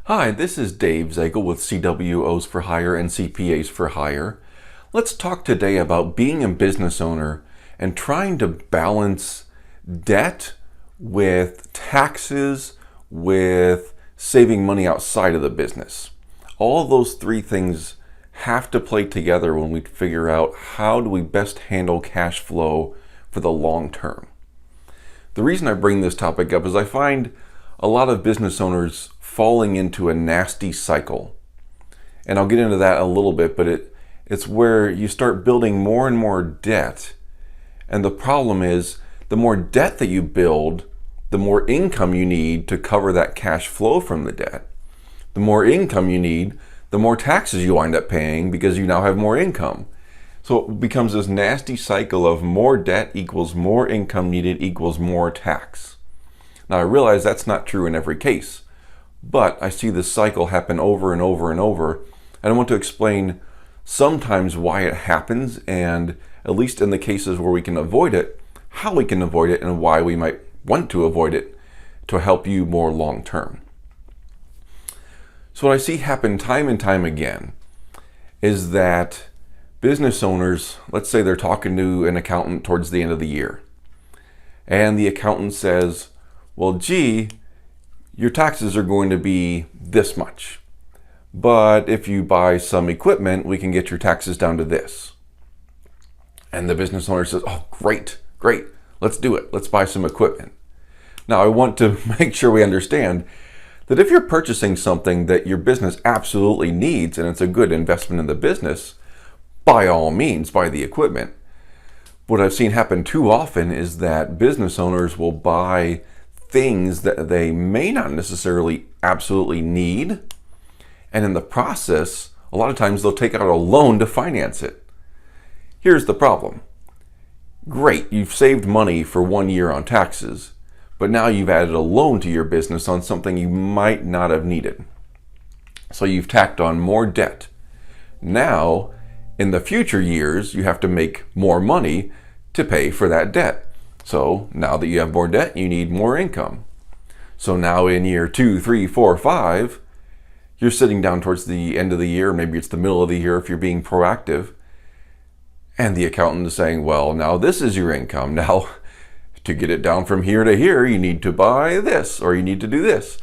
Hi, this is Dave Zagel with CWOs for Hire and CPAs for Hire. Let's talk today about being a business owner and trying to balance debt with taxes, with saving money outside of the business. All of those three things have to play together when we figure out how do we best handle cash flow for the long term. The reason I bring this topic up is I find a lot of business owners falling into a nasty cycle. And I'll get into that a little bit, but it's where you start building more and more debt. And the problem is, the more debt that you build, the more income you need to cover that cash flow from the debt. The more income you need, the more taxes you wind up paying because you now have more income. So it becomes this nasty cycle of more debt equals more income needed equals more tax. Now I realize that's not true in every case, but I see this cycle happen over and over and over, and I want to explain sometimes why it happens, and at least in the cases where we can avoid it, how we can avoid it and why we might want to avoid it to help you more long term. So what I see happen time and time again is that business owners, let's say they're talking to an accountant towards the end of the year, and the accountant says, well, gee, your taxes are going to be this much, but if you buy some equipment, we can get your taxes down to this. And the business owner says, oh, great, let's do it. Let's buy some equipment. Now, I want to make sure we understand that if you're purchasing something that your business absolutely needs and it's a good investment in the business, by all means, buy the equipment. What I've seen happen too often is that business owners will buy things that they may not necessarily absolutely need, and in the process, a lot of times they'll take out a loan to finance it. Here's the problem. Great, you've saved money for 1 year on taxes, but now you've added a loan to your business on something you might not have needed. So you've tacked on more debt. Now, in the future years, you have to make more money to pay for that debt. So now that you have more debt, you need more income. So now in year 2, 3, 4, 5, you're sitting down towards the end of the year, maybe it's the middle of the year if you're being proactive, and the accountant is saying, well, now this is your income. Now, to get it down from here to here, you need to buy this, or you need to do this.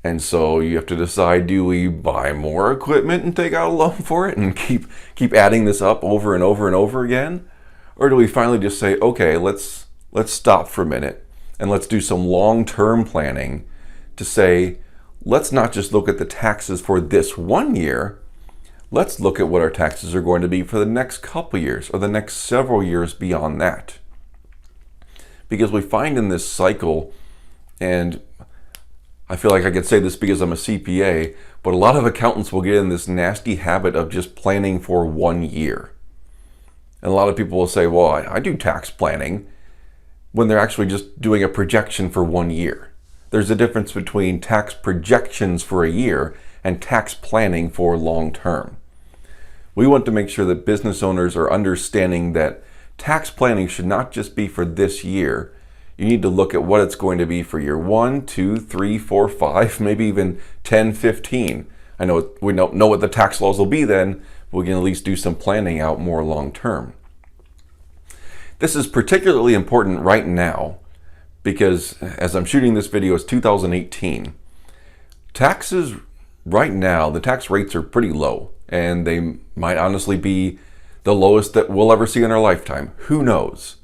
And so you have to decide, do we buy more equipment and take out a loan for it and keep adding this up over and over and over again? Or do we finally just say, okay, let's stop for a minute and let's do some long-term planning to say, let's not just look at the taxes for this 1 year, let's look at what our taxes are going to be for the next couple years or the next several years beyond that. Because we find in this cycle, and I feel like I could say this because I'm a CPA, but a lot of accountants will get in this nasty habit of just planning for 1 year. And a lot of people will say, well, I do tax planning, when they're actually just doing a projection for 1 year. There's a difference between tax projections for a year and tax planning for long term. We want to make sure that business owners are understanding that tax planning should not just be for this year. You need to look at what it's going to be for year 1, 2, 3, 4, 5, maybe even 10, 15. I know we don't know what the tax laws will be then. We can at least do some planning out more long term. This is particularly important right now because as I'm shooting this video, it's 2018. Taxes right now, the tax rates are pretty low, and they might honestly be the lowest that we'll ever see in our lifetime. Who knows?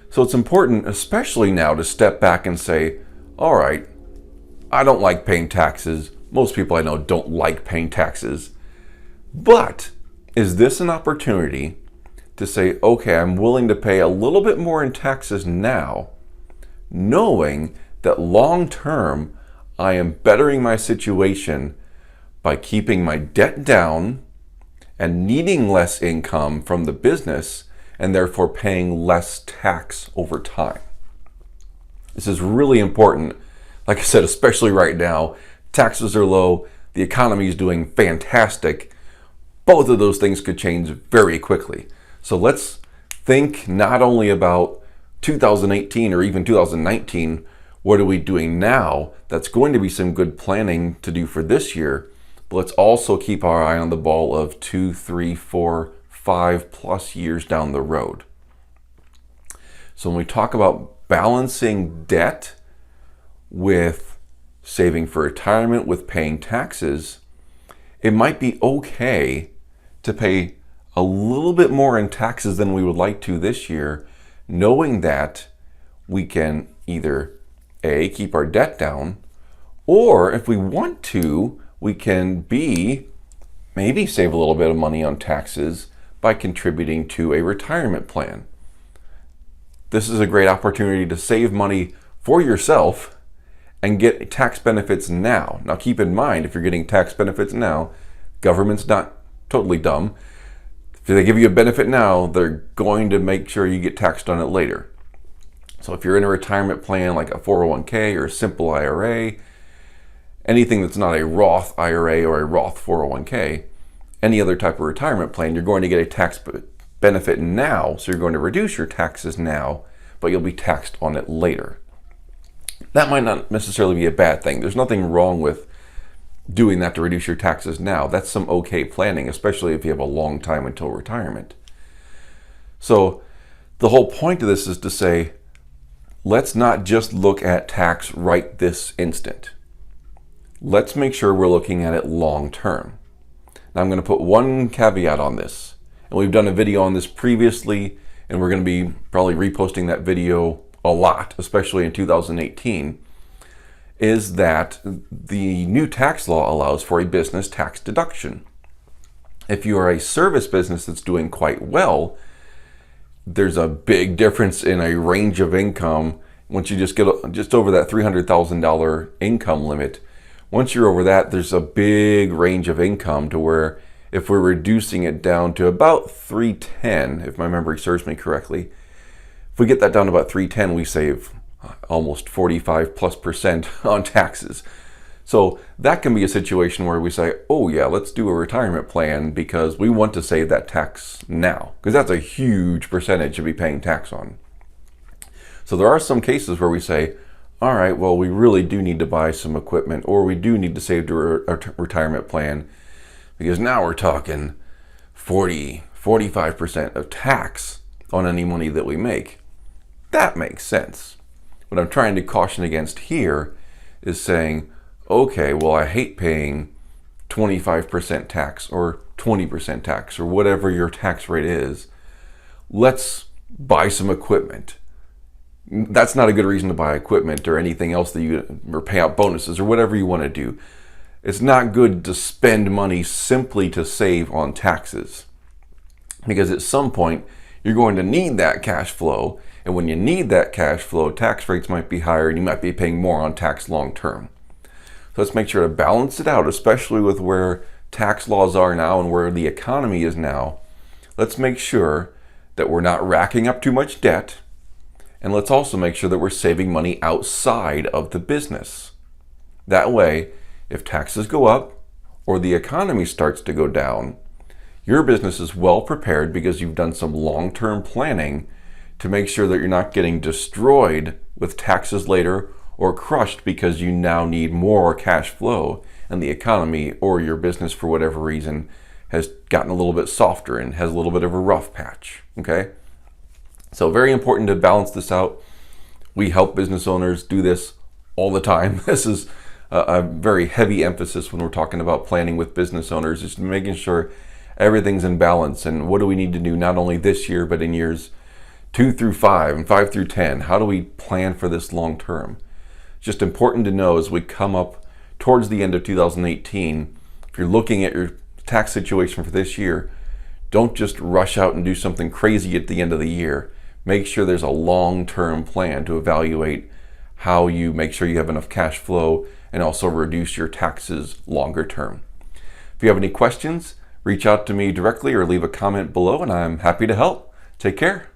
So it's important, especially now, to step back and say, all right, I don't like paying taxes. Most people I know don't like paying taxes. But is this an opportunity to say, okay, I'm willing to pay a little bit more in taxes now, knowing that long term, I am bettering my situation by keeping my debt down and needing less income from the business and therefore paying less tax over time. This is really important. Like I said, especially right now, taxes are low, the economy is doing fantastic. Both of those things could change very quickly. So let's think not only about 2018 or even 2019, what are we doing now? That's going to be some good planning to do for this year, but let's also keep our eye on the ball of 2, 3, 4, 5+ years down the road. So when we talk about balancing debt with saving for retirement, with paying taxes, it might be okay to pay a little bit more in taxes than we would like to this year, knowing that we can either A, keep our debt down, or if we want to, we can B, maybe save a little bit of money on taxes by contributing to a retirement plan. This is a great opportunity to save money for yourself and get tax benefits now. Now keep in mind, if you're getting tax benefits now, government's not totally dumb. If they give you a benefit now, they're going to make sure you get taxed on it later. So if you're in a retirement plan like a 401k or a simple IRA, anything that's not a Roth IRA or a Roth 401k, any other type of retirement plan, you're going to get a tax benefit now. So you're going to reduce your taxes now, but you'll be taxed on it later. That might not necessarily be a bad thing. There's nothing wrong with doing that to reduce your taxes now. That's some okay planning, especially if you have a long time until retirement. So the whole point of this is to say, let's not just look at tax right this instant. Let's make sure we're looking at it long term. Now I'm going to put one caveat on this, and we've done a video on this previously, and we're going to be probably reposting that video a lot, especially in 2018, is that the new tax law allows for a business tax deduction. If you are a service business that's doing quite well, there's a big difference in a range of income. Once you just get just over that $300,000 income limit, once you're over that, there's a big range of income to where if we're reducing it down to about 310, if my memory serves me correctly, if we get that down to about 310, we save almost 45+% on taxes. So that can be a situation where we say, oh yeah, let's do a retirement plan because we want to save that tax now, because that's a huge percentage to be paying tax on. So there are some cases where we say, all right, well, we really do need to buy some equipment, or we do need to save to a retirement plan, because now we're talking 45% of tax on any money that we make. That makes sense. What I'm trying to caution against here is saying, okay, well, I hate paying 25% tax or 20% tax or whatever your tax rate is. Let's buy some equipment. That's not a good reason to buy equipment or anything else that you, or pay out bonuses or whatever you want to do. It's not good to spend money simply to save on taxes, because at some point you're going to need that cash flow. And when you need that cash flow, tax rates might be higher and you might be paying more on tax long term. So let's make sure to balance it out, especially with where tax laws are now and where the economy is now. Let's make sure that we're not racking up too much debt. And let's also make sure that we're saving money outside of the business. That way, if taxes go up or the economy starts to go down, your business is well prepared because you've done some long-term planning to make sure that you're not getting destroyed with taxes later or crushed because you now need more cash flow and the economy or your business, for whatever reason, has gotten a little bit softer and has a little bit of a rough patch, okay? So very important to balance this out. We help business owners do this all the time. This is a very heavy emphasis when we're talking about planning with business owners, is making sure everything's in balance. And what do we need to do not only this year, but in years 2 through 5 and 5 through 10? How do we plan for this long term? Just important to know as we come up towards the end of 2018, if you're looking at your tax situation for this year, don't just rush out and do something crazy at the end of the year. Make sure there's a long-term plan to evaluate how you make sure you have enough cash flow and also reduce your taxes longer term. If you have any questions, reach out to me directly or leave a comment below and I'm happy to help. Take care.